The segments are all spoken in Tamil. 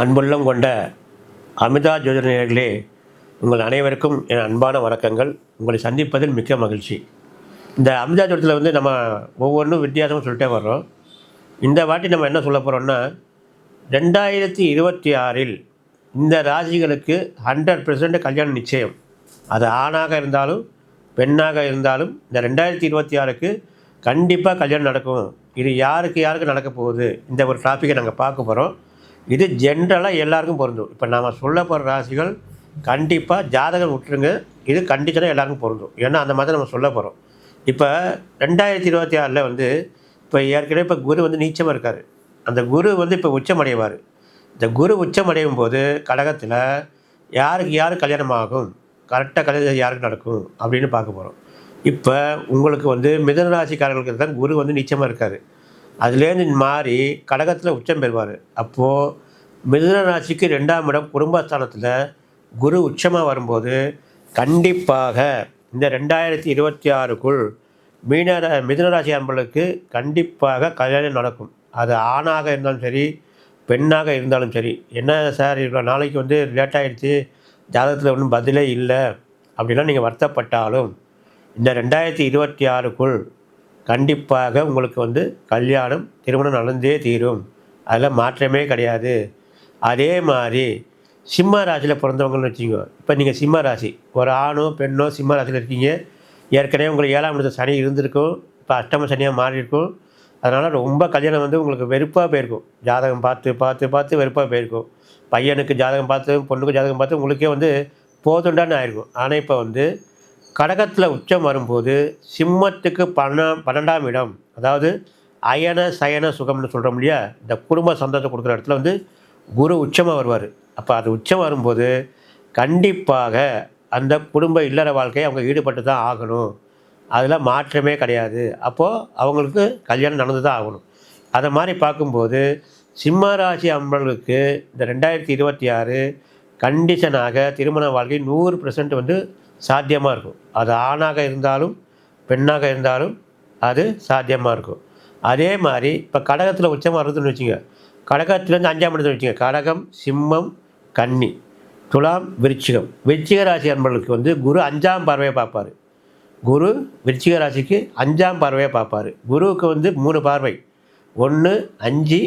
அன்புள்ளம் கொண்ட அமிர்தா ஜோதிட நேயர்களே, உங்கள் அனைவருக்கும் என் அன்பான வணக்கங்கள். உங்களை சந்திப்பதில் மிக்க மகிழ்ச்சி. இந்த அமிர்தா ஜோதிடத்தில் நம்ம ஒவ்வொன்றும் வித்தியாசமாக சொல்லிட்டே வர்றோம். இந்த வாட்டி நம்ம என்ன சொல்ல போகிறோம்னா, 2026இல் இந்த ராசிகளுக்கு 100% கல்யாணம் நிச்சயம். அது ஆணாக இருந்தாலும் பெண்ணாக இருந்தாலும் இந்த 2026க்கு கண்டிப்பாக கல்யாணம் நடக்கும். இது யாருக்கு யாருக்கு நடக்க போகுது, இந்த ஒரு டாப்பிக்கை நாங்கள் பார்க்க போகிறோம். இது ஜென்ரலாக எல்லாருக்கும் பொருந்தும். இப்போ நாம் சொல்ல போகிற ராசிகள் கண்டிப்பாக ஜாதகம் விட்டுருங்க, இது கண்டிஷனாக எல்லாருக்கும் பொருந்தும். ஏன்னா அந்த மாதிரி நம்ம சொல்ல போகிறோம். இப்போ 2026 இப்போ ஏற்கனவே இப்போ குரு நீச்சமாக இருக்கார். அந்த குரு இப்போ உச்சமடைவார். இந்த குரு உச்சமடையும் போது கடகத்தில் யாருக்கு யார் கல்யாணம் ஆகும், கரெக்டாக கல்யாணம் யாருக்கு நடக்கும் அப்படின்னு பார்க்க போகிறோம். இப்போ உங்களுக்கு மிதுன ராசிக்காரர்களுக்கு தான் குரு நீச்சமாக இருக்கார். அதுலேருந்து மாறி கடகத்தில் உச்சம் பெறுவார். அப்போது மிதுன ராசிக்கு 2ஆம் இடம் குடும்பஸ்தானத்தில் குரு உச்சமாக வரும்போது கண்டிப்பாக இந்த 2026க்குள் மிதுன ராசி அன்பர்களுக்கு கண்டிப்பாக கல்யாணம் நடக்கும். அது ஆணாக இருந்தாலும் சரி பெண்ணாக இருந்தாலும் சரி. என்ன சார் இவ்வளோ நாளைக்கு லேட் ஆகிடுச்சு, ஜாதகத்தில் ஒன்றும் பதிலே இல்லை அப்படின்னா நீங்கள் வருத்தப்பட்டாலும் இந்த 2026க்குள் கண்டிப்பாக உங்களுக்கு கல்யாணம் திருமணம் நடந்தே தீரும். அதில் மாற்றமே கிடையாது. அதே மாதிரி சிம்ம ராசியில் பிறந்தவங்கன்னு வச்சுக்கோ. இப்போ நீங்கள் சிம்ம ராசி, ஒரு ஆணோ பெண்ணோ சிம்ம ராசியில் இருக்கீங்க. ஏற்கனவே உங்களுக்கு 7ஆம் இடத்துல சனி இருந்திருக்கும், இப்போ அஷ்டம சனியாக மாறி இருக்கும். அதனால் ரொம்ப கல்யாணம் உங்களுக்கு வெறுப்பாக போயிருக்கும். ஜாதகம் பார்த்து பார்த்து பார்த்து வெறுப்பாக போயிருக்கும். பையனுக்கு ஜாதகம் பார்த்து பொண்ணுக்கு ஜாதகம் பார்த்து உங்களுக்கே போதுண்டான்னு ஆயிருக்கும். ஆனால் இப்போ கடகத்தில் உச்சம் வரும்போது சிம்மத்துக்கு 12ஆம் இடம், அதாவது அயன சயன சுகம்னு சொல்கிறோம் இல்லையா, இந்த குடும்ப சந்தோஷம் கொடுக்குற இடத்துல குரு உச்சமாக வருவார். அப்போ அது உச்சம் வரும்போது கண்டிப்பாக அந்த குடும்ப இல்லற வாழ்க்கையை அவங்க ஈடுபட்டு தான் ஆகணும். அதில் மாற்றமே கிடையாது. அப்போது அவங்களுக்கு கல்யாணம் நடந்து தான் ஆகணும். அதை மாதிரி பார்க்கும்போது சிம்ம ராசி அன்பர்களுக்கு இந்த 2026 கண்டிஷனாக திருமண வாழ்க்கை 100% சாத்தியமாக இருக்கும். அது ஆணாக இருந்தாலும் பெண்ணாக இருந்தாலும் அது சாத்தியமாக இருக்கும். அதே மாதிரி இப்போ கடகத்தில் உச்சமாக வருதுன்னு வச்சுங்க, கடகத்துலேருந்து 5ஆம் இடத்துல வச்சுங்க. கடகம், சிம்மம், கன்னி, துலாம், விருச்சிகம். விருச்சிக ராசி அன்பர்களுக்கு குரு 5ஆம் பார்வையை பார்ப்பார். குரு விருச்சிக ராசிக்கு 5ஆம் பார்வையை பார்ப்பார். குருவுக்கு 3 பார்வை, 1, 5,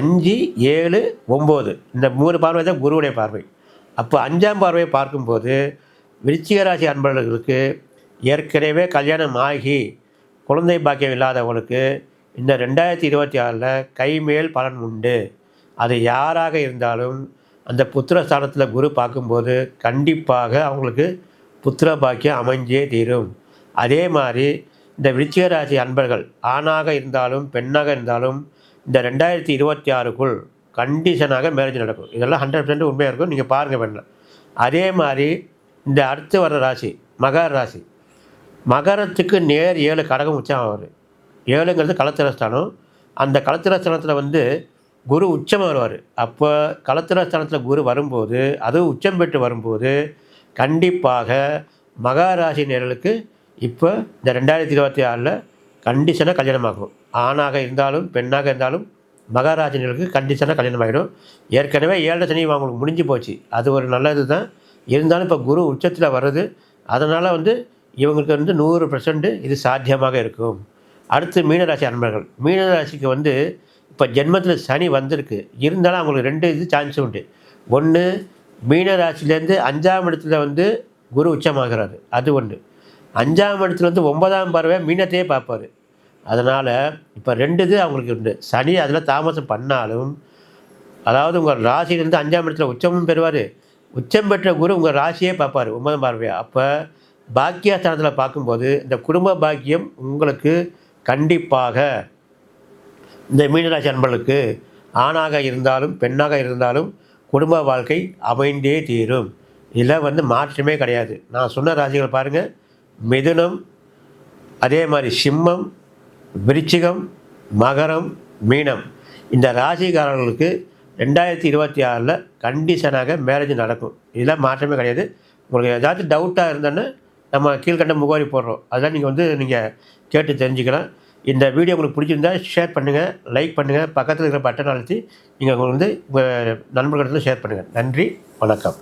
5, 7, 9. இந்த 3 பார்வை தான் குருவுடைய பார்வை. அப்போ 5ஆம் பார்வையை பார்க்கும்போது விருச்சிக ராசி அன்பர்களுக்கு ஏற்கனவே கல்யாணம் ஆகி குழந்தை பாக்கியம் இல்லாதவங்களுக்கு இந்த 2026 கைமேல் பலன் உண்டு. அது யாராக இருந்தாலும் அந்த புத்திரஸ்தானத்தில் குரு பார்க்கும்போது கண்டிப்பாக அவங்களுக்கு புத்திர பாக்கியம் அமைஞ்சே தீரும். அதே மாதிரி இந்த விருச்சிக ராசி அன்பர்கள் ஆணாக இருந்தாலும் பெண்ணாக இருந்தாலும் இந்த 2026க்குள் கண்டிஷனாக மேரேஜ் நடக்கும். இதெல்லாம் 100% உண்மையாக இருக்கும். நீங்கள் பாருங்கள் வேண்டாம். அதே மாதிரி இந்த அடுத்து வர்ற ராசி மகர ராசி. மகரத்துக்கு நேர் 7 கடகம் உச்சம் ஆவார். 7ங்கிறது களத்திரஸ்தானம். அந்த களத்திரஸ்தானத்தில் குரு உச்சமாக வருவார். அப்போ களத்திரஸ்தானத்தில் குரு வரும்போது, அதுவும் உச்சம் பெற்று வரும்போது கண்டிப்பாக மகர ராசி நேர்களுக்கு இப்போ இந்த 2026 கண்டிஷனாக கல்யாணமாகும். ஆணாக இருந்தாலும் பெண்ணாக இருந்தாலும் மகர ராசி நேர்களுக்கு கண்டிஷனாக கல்யாணம் ஆகிடும். ஏற்கனவே 7 சனி அவங்களுக்கு முடிஞ்சு போச்சு. அது ஒரு நல்லது தான். இருந்தாலும் இப்போ குரு உச்சத்தில் வர்றது, அதனால் இவங்களுக்கு 100% இது சாத்தியமாக இருக்கும். அடுத்து மீனராசி அன்பர்கள். மீனராசிக்கு இப்போ ஜென்மத்தில் சனி வந்திருக்கு. இருந்தாலும் அவங்களுக்கு 2 சான்ஸ் உண்டு. ஒன்று, மீனராசிலேருந்து 5ஆம் இடத்துல குரு உச்சமாகிறாரு, அது ஒன்று. 5ஆம் இடத்துல 9ஆம் பார்வை மீனத்தையே பார்ப்பார். அதனால் இப்போ 2 இது அவங்களுக்கு உண்டு. சனி அதில் தாமசம் பண்ணாலும், அதாவது உங்கள் ராசியிலேருந்து 5ஆம் இடத்துல உச்சமும் பெறுவார். உச்சம் பெற்ற குரு உங்கள் ராசியே பார்ப்பார் 9ஆம் பார்வையாக. அப்போ பாக்கியஸ்தானத்தில் பார்க்கும்போது இந்த குடும்ப பாக்கியம் உங்களுக்கு கண்டிப்பாக இந்த மீனராசி அன்பர்களுக்கு ஆணாக இருந்தாலும் பெண்ணாக இருந்தாலும் குடும்ப வாழ்க்கை அமைந்தே தீரும். இதில் மாற்றமே கிடையாது. நான் சொன்ன ராசிகள் பாருங்கள்: மிதுனம், அதே மாதிரி சிம்மம், விருச்சிகம், மகரம், மீனம். இந்த ராசிக்காரர்களுக்கு 2026 கண்டிஷனாக மேரேஜ் நடக்கும். இதில் மாற்றமே கிடையாது. உங்களுக்கு ஏதாச்சும் டவுட்டாக இருந்தோன்னா நம்ம கீழ்கண்ட முகவரி போடுறோம், அதெல்லாம் நீங்கள் நீங்கள் கேட்டு தெரிஞ்சுக்கலாம். இந்த வீடியோ உங்களுக்கு பிடிச்சிருந்தா ஷேர் பண்ணுங்கள், லைக் பண்ணுங்கள், பக்கத்தில் இருக்கிற பட்டன் அழுத்தி நீங்கள் வந்து உங்கள் நண்பர்களிடத்தில் ஷேர் பண்ணுங்கள். நன்றி, வணக்கம்.